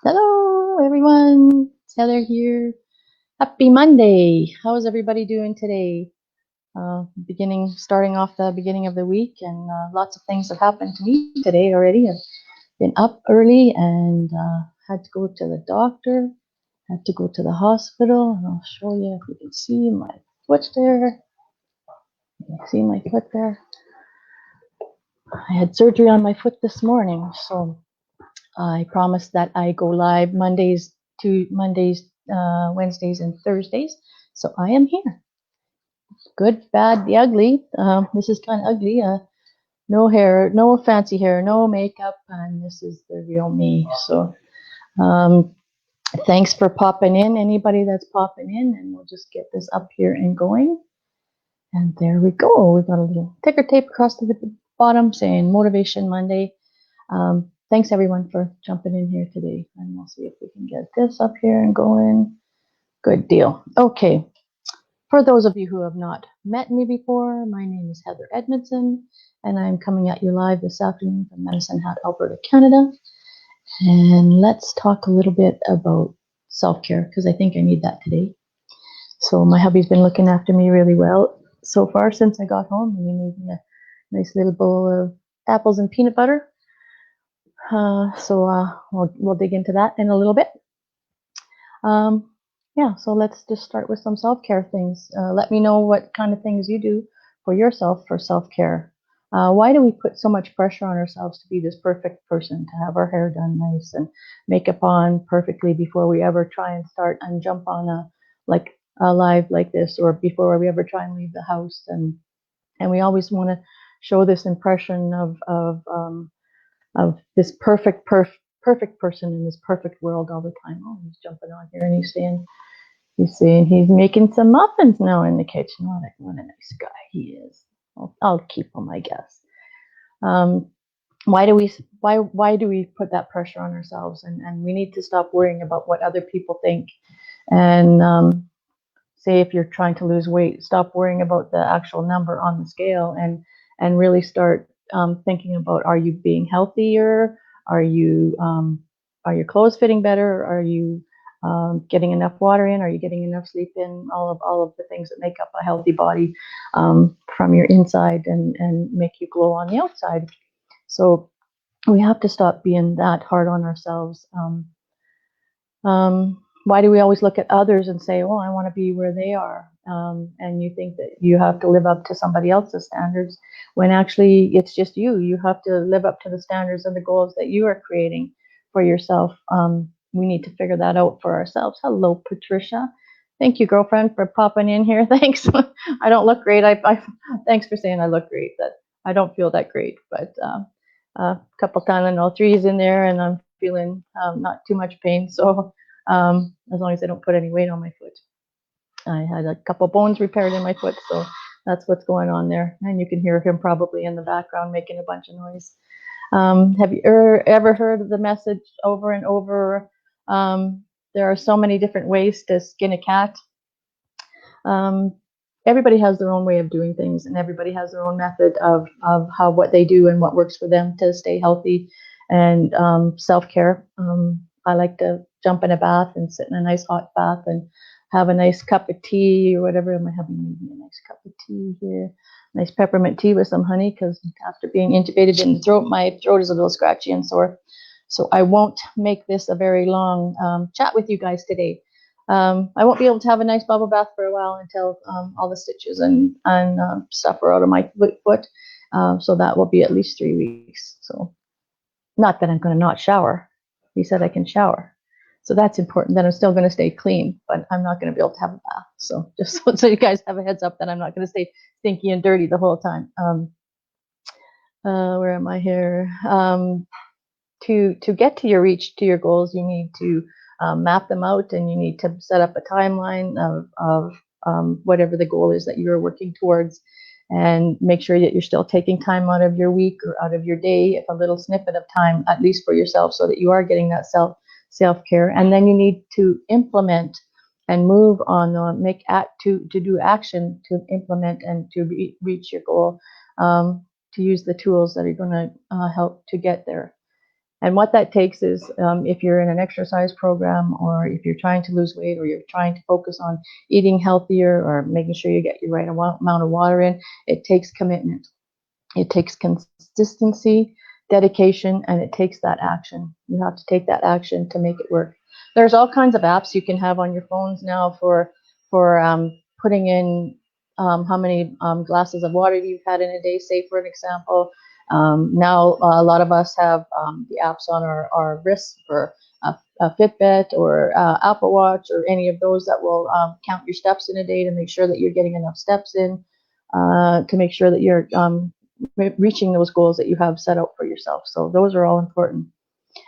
Hello, everyone. It's Heather here. Happy Monday. How is everybody doing today? Starting off the beginning of the week, and lots of things have happened to me today already. I've been up early and had to go to the doctor, had to go to the hospital, and I'll show you if you can see my foot there. You can see my foot there. I had surgery on my foot this morning, so I promised that I go live Mondays, Wednesdays, and Thursdays. So I am here. Good, bad, the ugly. This is kind of ugly. No hair, no fancy hair, no makeup, and this is the real me. So um, thanks for popping in, anybody that's popping in, and we'll just get this up here and going. And there we go. We got a little ticker tape across the bottom saying Motivation Monday. Thanks everyone for jumping in here today, and we'll see if we can get this up here and going. Good deal. Okay. For those of you who have not met me before, my name is Heather Edmondson, and I'm coming at you live this afternoon from Medicine Hat, Alberta, Canada. And let's talk a little bit about self-care, because I think I need that today. So my hubby's been looking after me really well so far since I got home, and he made me a nice little bowl of apples and peanut butter. We'll dig into that in a little bit. So let's just start with some self-care things. Let me know what kind of things you do for yourself for self-care. Why do we put so much pressure on ourselves to be this perfect person, to have our hair done nice and makeup on perfectly before we ever try and start and jump on a live like this, or before we ever try and leave the house? And we always want to show this impression of this perfect person in this perfect world all the time. Oh, he's jumping on here and he's saying he's making some muffins now in the kitchen. What a nice guy he is. I'll keep him, I guess. Why do we put that pressure on ourselves? And we need to stop worrying about what other people think. And say if you're trying to lose weight, stop worrying about the actual number on the scale and really start thinking about, are you being healthier? Are your clothes fitting better? Are you getting enough water in? Are you getting enough sleep in? All of the things that make up a healthy body from your inside and make you glow on the outside. So we have to stop being that hard on ourselves. Why do we always look at others and say, oh, I want to be where they are? And you think that you have to live up to somebody else's standards, when actually it's just you. You have to live up to the standards and the goals that you are creating for yourself. We need to figure that out for ourselves. Hello, Patricia. Thank you, girlfriend, for popping in here. Thanks. I don't look great. Thanks for saying I look great. That I don't feel that great, but a couple Tylenol 3s in there, and I'm feeling not too much pain. So as long as I don't put any weight on my foot. I had a couple bones repaired in my foot, so that's what's going on there. And you can hear him probably in the background making a bunch of noise. Have you ever heard of the message over and over? There are so many different ways to skin a cat. Everybody has their own way of doing things, and everybody has their own method of what they do and what works for them to stay healthy and self-care. I like to jump in a bath and sit in a nice hot bath and have a nice cup of tea or whatever. I might have a nice cup of tea here, nice peppermint tea with some honey, because after being intubated in the throat, my throat is a little scratchy and sore. So I won't make this a very long chat with you guys today. I won't be able to have a nice bubble bath for a while until all the stitches and stuff are out of my foot. So that will be at least 3 weeks. So not that I'm going to not shower. He said I can shower. So that's important. Then I'm still going to stay clean, but I'm not going to be able to have a bath. So just so you guys have a heads up that I'm not going to stay stinky and dirty the whole time. Where am I here? To get to your goals, you need to map them out, and you need to set up a timeline of whatever the goal is that you're working towards, and make sure that you're still taking time out of your week or out of your day, if a little snippet of time, at least for yourself, so that you are getting that self-care. And then you need to implement and move on, to do action to implement and to reach your goal, to use the tools that are going to help to get there. And what that takes is, if you're in an exercise program, or if you're trying to lose weight, or you're trying to focus on eating healthier, or making sure you get your right amount of water in, it takes commitment. It takes consistency, dedication, and it takes that action. You have to take that action to make it work. There's all kinds of apps you can have on your phones now for putting in how many glasses of water you've had in a day, say for an example. Now a lot of us have the apps on our wrists for a Fitbit or Apple Watch, or any of those that will count your steps in a day to make sure that you're getting enough steps in, to make sure that you're reaching those goals that you have set out for yourself. So those are all important.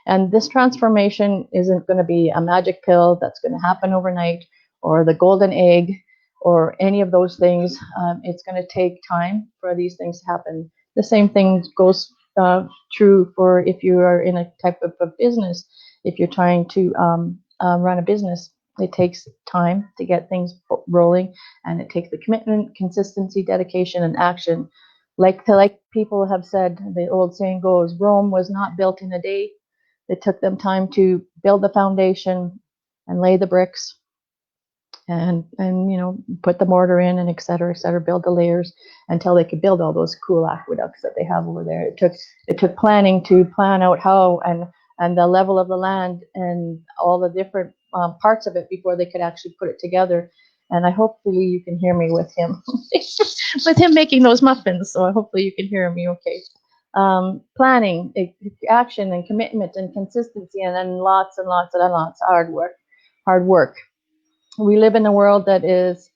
And this transformation isn't going to be a magic pill that's going to happen overnight, or the golden egg, or any of those things. It's going to take time for these things to happen. The same thing goes true for if you are in a type of a business. If you're trying to run a business, it takes time to get things rolling, and it takes the commitment, consistency, dedication, and action. Like people have said, the old saying goes, Rome was not built in a day. It took them time to build the foundation and lay the bricks, and put the mortar in, and et cetera, build the layers until they could build all those cool aqueducts that they have over there. It took planning to plan out how, and the level of the land, and all the different parts of it before they could actually put it together. And hopefully you can hear me with him with him making those muffins. So hopefully you can hear me okay. Planning, action, and commitment, and consistency, and then lots and lots and lots of hard work. We live in a world that is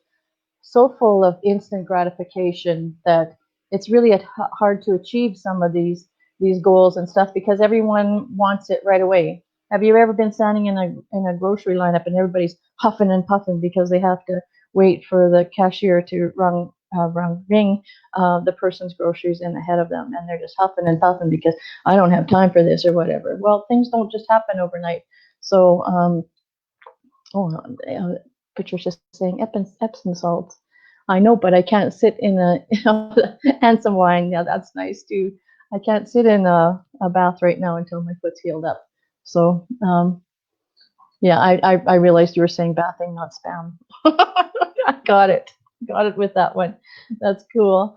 so full of instant gratification that it's really hard to achieve some of these goals and stuff, because everyone wants it right away. Have you ever been standing in a grocery lineup and everybody's huffing and puffing because they have to wait for the cashier to ring the person's groceries in ahead of them, and they're just huffing and puffing because I don't have time for this or whatever. Well, things don't just happen overnight. So Patricia's saying Epsom salts. I know, but I can't sit in and some wine. Yeah, that's nice too. I can't sit in a bath right now until my foot's healed up. So yeah, I realized you were saying bathing, not spam. I got it with that one. That's cool.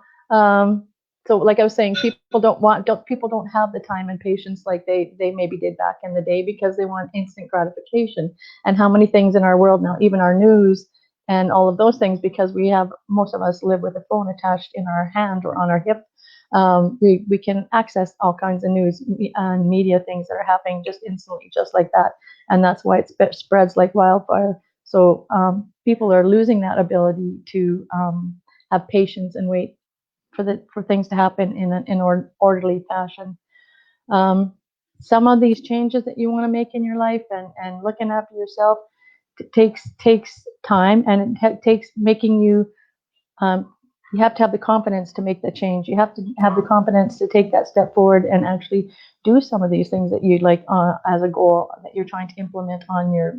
So like I was saying, people don't have the time and patience like they maybe did back in the day, because they want instant gratification. And how many things in our world now, even our news and all of those things, because most of us live with a phone attached in our hand or on our hip. We can access all kinds of news and media things that are happening just instantly, just like that. And that's why it spreads like wildfire. So people are losing that ability to have patience and wait for things to happen in an orderly fashion. Some of these changes that you want to make in your life, and looking after yourself, takes time, and it takes making you. You have to have the confidence to make that change. You have to have the confidence to take that step forward and actually do some of these things that you'd like as a goal that you're trying to implement on your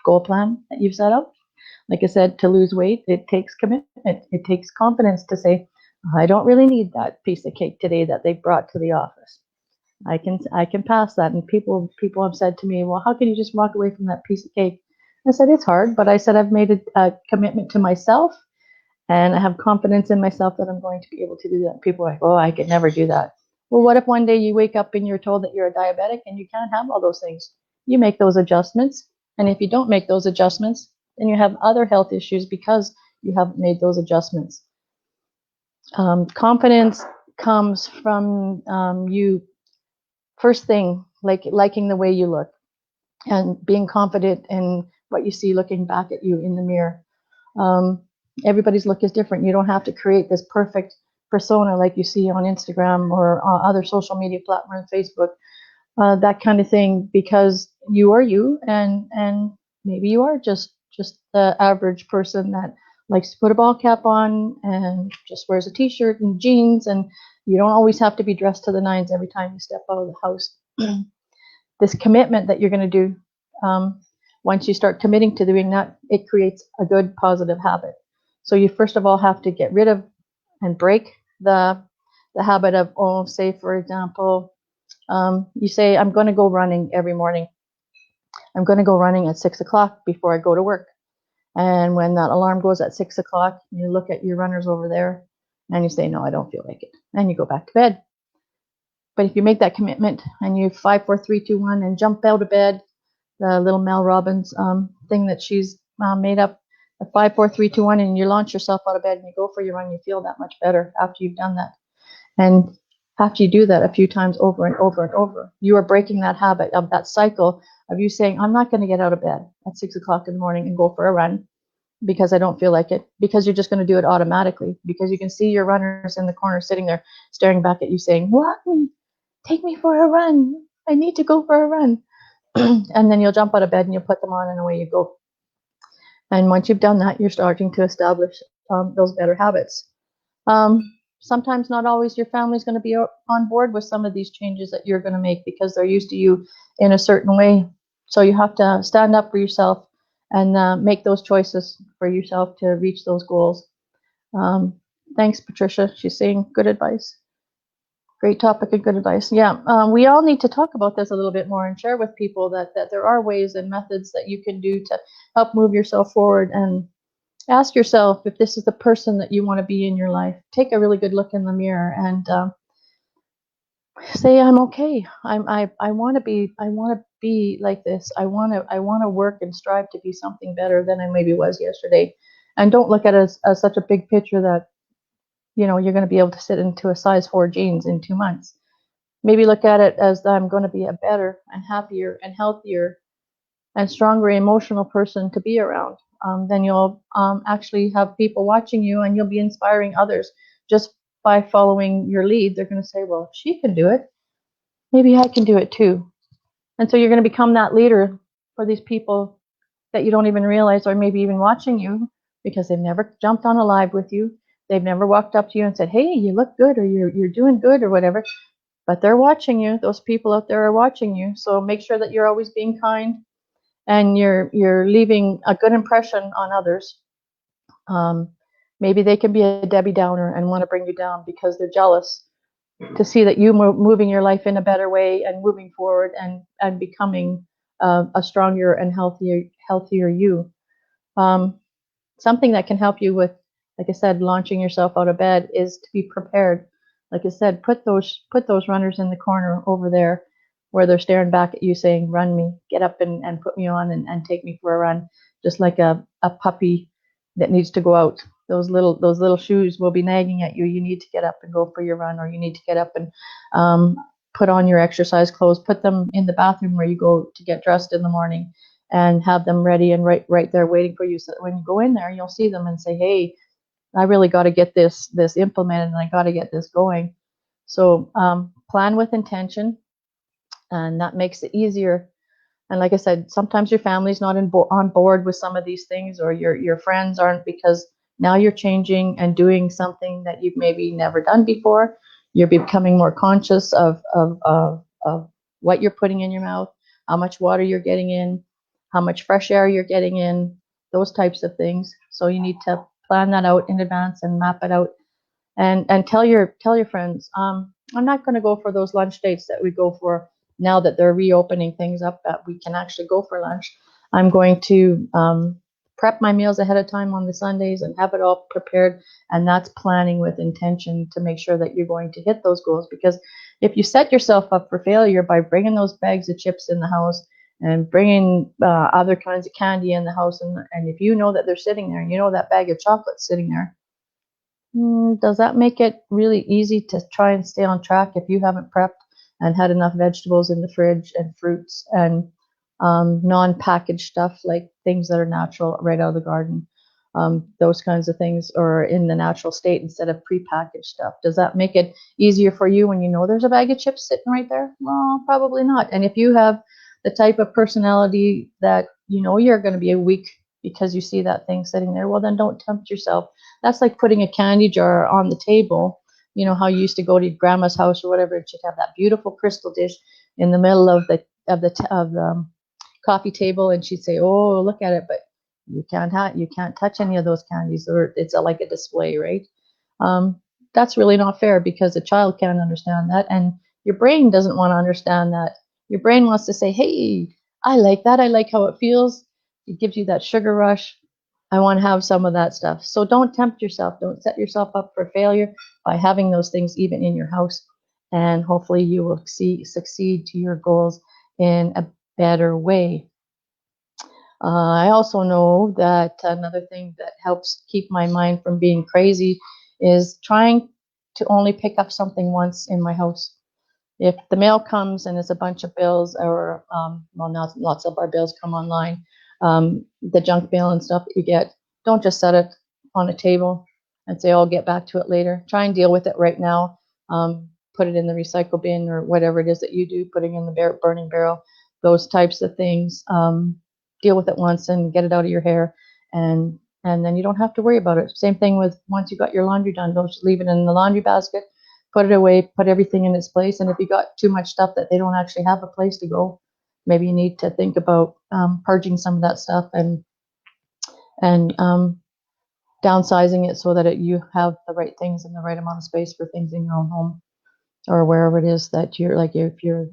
goal plan that you've set up. Like I said, to lose weight, it takes commitment. It takes confidence to say, I don't really need that piece of cake today that they brought to the office. I can pass that. And people have said to me, well, how can you just walk away from that piece of cake? I said, it's hard, but I said, I've made a commitment to myself, and I have confidence in myself that I'm going to be able to do that. People are like, oh, I could never do that. Well, what if one day you wake up and you're told that you're a diabetic and you can't have all those things? You make those adjustments. And if you don't make those adjustments, then you have other health issues because you haven't made those adjustments. Confidence comes from you, first thing, liking the way you look, and being confident in what you see looking back at you in the mirror. Everybody's look is different. You don't have to create this perfect persona like you see on Instagram or other social media platforms, Facebook, that kind of thing, because you are you, and maybe you are just the average person that likes to put a ball cap on and just wears a t-shirt and jeans, and you don't always have to be dressed to the nines every time you step out of the house. This commitment that you're going to do, once you start committing to doing that, it creates a good positive habit. So you first of all have to get rid of and break the habit of, say for example, You say, I'm going to go running every morning. I'm going to go running at 6 o'clock before I go to work. And when that alarm goes at 6 o'clock, you look at your runners over there and you say, no, I don't feel like it. And you go back to bed. But if you make that commitment and you 5, 4, 3, 2, 1 and jump out of bed, the little Mel Robbins thing that she's made up, a 5, 4, 3, 2, 1, and you launch yourself out of bed and you go for your run, you feel that much better after you've done that. And after you do that a few times over and over and over, you are breaking that habit of that cycle of you saying, I'm not going to get out of bed at 6 o'clock in the morning and go for a run because I don't feel like it, because you're just going to do it automatically, because you can see your runners in the corner sitting there staring back at you saying, what? Take me for a run. I need to go for a run. And then you'll jump out of bed and you'll put them on and away you go. And once you've done that, you're starting to establish those better habits. Sometimes not always your family's going to be on board with some of these changes that you're going to make because they're used to you in a certain way. So you have to stand up for yourself and make those choices for yourself to reach those goals. Thanks, Patricia. She's saying good advice. Great topic and good advice. Yeah, we all need to talk about this a little bit more and share with people that there are ways and methods that you can do to help move yourself forward, and ask yourself if this is the person that you want to be in your life. Take a really good look in the mirror and say, I'm okay. I want to be like this. I want to work and strive to be something better than I maybe was yesterday. And don't look at it as such a big picture that you're going to be able to sit into a size 4 jeans in 2 months. Maybe look at it as I'm going to be a better and happier and healthier and stronger emotional person to be around. Then you'll actually have people watching you and you'll be inspiring others just by following your lead. They're going to say, well, if she can do it, maybe I can do it too. And so you're going to become that leader for these people that you don't even realize are maybe even watching you because they've never jumped on a live with you. They've never walked up to you and said, hey, you look good, or you're doing good, or whatever. But they're watching you. Those people out there are watching you. So make sure that you're always being kind and you're leaving a good impression on others. Maybe they can be a Debbie Downer and want to bring you down because they're jealous to see that you moving your life in a better way and moving forward and becoming a stronger and healthier you. Something that can help you with, like I said, launching yourself out of bed is to be prepared. Like I said, put those runners in the corner over there where they're staring back at you saying, run me, get up and put me on and take me for a run, just like a puppy that needs to go out. Those little shoes will be nagging at you. You need to get up and go for your run, or you need to get up and put on your exercise clothes, put them in the bathroom where you go to get dressed in the morning, and have them ready and right there waiting for you. So that when you go in there, you'll see them and say, hey, I really got to get this implemented and I got to get this going. So plan with intention, and that makes it easier. And like I said, sometimes your family's not on board with some of these things, or your friends aren't, because now you're changing and doing something that you've maybe never done before. You're becoming more conscious of what you're putting in your mouth, how much water you're getting in, how much fresh air you're getting in, those types of things. So you need to plan that out in advance and map it out, and tell your friends, I'm not going to go for those lunch dates that we go for now that they're reopening things up, that we can actually go for lunch. I'm going to prep my meals ahead of time on the Sundays and have it all prepared. And that's planning with intention to make sure that you're going to hit those goals. Because if you set yourself up for failure by bringing those bags of chips in the house and bringing other kinds of candy in the house, and if you know that they're sitting there, and you know that bag of chocolate's sitting there, does that make it really easy to try and stay on track if you haven't prepped and had enough vegetables in the fridge and fruits and non-packaged stuff, like things that are natural right out of the garden, those kinds of things, or in the natural state instead of prepackaged stuff? Does that make it easier for you when you know there's a bag of chips sitting right there? Well, probably not. And if you have the type of personality that you know you're going to be a weak because you see that thing sitting there, well, then don't tempt yourself. That's like putting a candy jar on the table. You know how you used to go to your grandma's house or whatever, and she'd have that beautiful crystal dish in the middle of the coffee table, and she'd say, "Oh, look at it," but you can't touch any of those candies, or it's like a display, right? That's really not fair, because a child can't understand that, and Your brain doesn't want to understand that. Your brain wants to say, hey, I like that. I like how it feels. It gives you that sugar rush. I want to have some of that stuff. So don't tempt yourself. Don't set yourself up for failure by having those things even in your house. And hopefully you will succeed to your goals in a better way. I also know that another thing that helps keep my mind from being crazy is trying to only pick up something once in my house. If the mail comes and it's a bunch of bills, or well, now lots of our bills come online, the junk mail and stuff that you get, don't just set it on a table and say, I'll get back to it later. Try and deal with it right now. Put it in the recycle bin or whatever it is that you do, putting in the burning barrel, those types of things. Deal with it once and get it out of your hair, and then you don't have to worry about it. Same thing with once you got your laundry done, don't just leave it in the laundry basket. Put it away, put everything in its place. And if you got too much stuff that they don't actually have a place to go, maybe you need to think about purging some of that stuff and downsizing it so that you have the right things and the right amount of space for things in your own home or wherever it is that you're, like if you're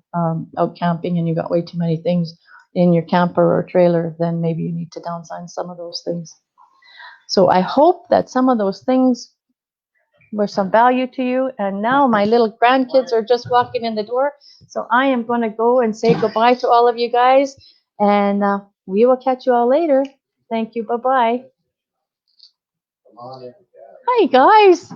out camping and you got way too many things in your camper or trailer, then maybe you need to downsize some of those things. So I hope that some of those things were some value to you. And now my little grandkids are just walking in the door. So I am going to go and say goodbye to all of you guys. And we will catch you all later. Thank you. Bye-bye. Hi, guys.